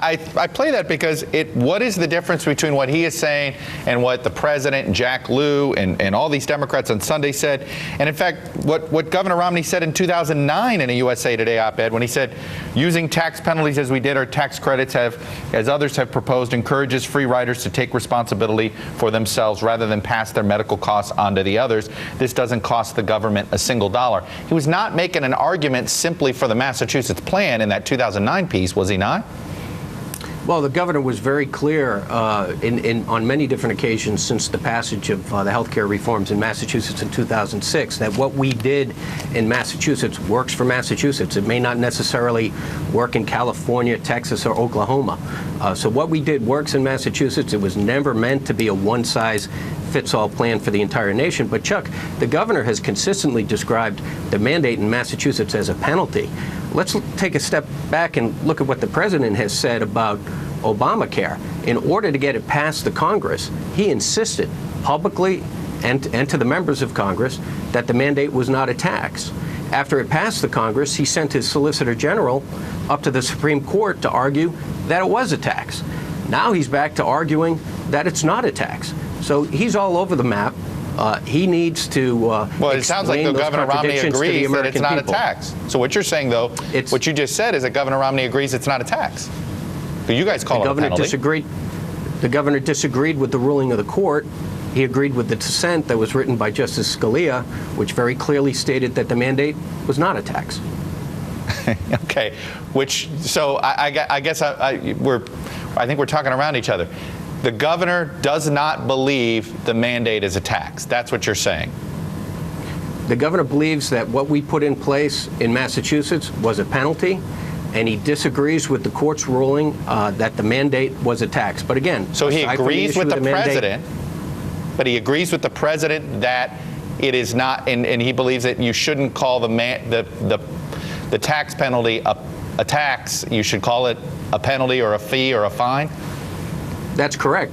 I play that because what is the difference between what he is saying and what the president and Jack Lew and all these Democrats on Sunday said? And in fact, what Governor Romney said in 2009 in a USA Today op-ed when he said, using tax penalties as we did or tax credits as others have proposed, encourages free riders to take responsibility for themselves rather than pass their medical costs onto the others. This doesn't cost the government a single dollar. He was not making an argument simply for the Massachusetts plan in that 2009 piece, was he not? Well, the governor was very clear on many different occasions since the passage of the health care reforms in Massachusetts in 2006 that what we did in Massachusetts works for Massachusetts. It may not necessarily work in California, Texas, or Oklahoma. So what we did works in Massachusetts. It was never meant to be a one-size-fits-all plan for the entire nation. But, Chuck, the governor has consistently described the mandate in Massachusetts as a penalty. Let's take a step back and look at what the president has said about Obamacare. In order to get it past the Congress, he insisted publicly and to the members of Congress that the mandate was not a tax. After it passed the Congress, he sent his Solicitor General up to the Supreme Court to argue that it was a tax. Now he's back to arguing that it's not a tax. So he's all over the map. He needs to well, it sounds like Governor Romney agrees that it's not a tax. So what you're saying, though, what you just said is that Governor Romney agrees it's not a tax. But you guys call it a penalty. The governor disagreed with the ruling of the court. He agreed with the dissent that was written by Justice Scalia, which very clearly stated that the mandate was not a tax. Okay. So I guess I think we're talking around each other. The governor does not believe the mandate is a tax. That's what you're saying. The governor believes that what we put in place in Massachusetts was a penalty, and he disagrees with the court's ruling that the mandate was a tax. But again, so he agrees with the president, but he agrees with the president that it is not, and he believes that you shouldn't call the tax penalty a tax. You should call it a penalty or a fee or a fine. That's correct.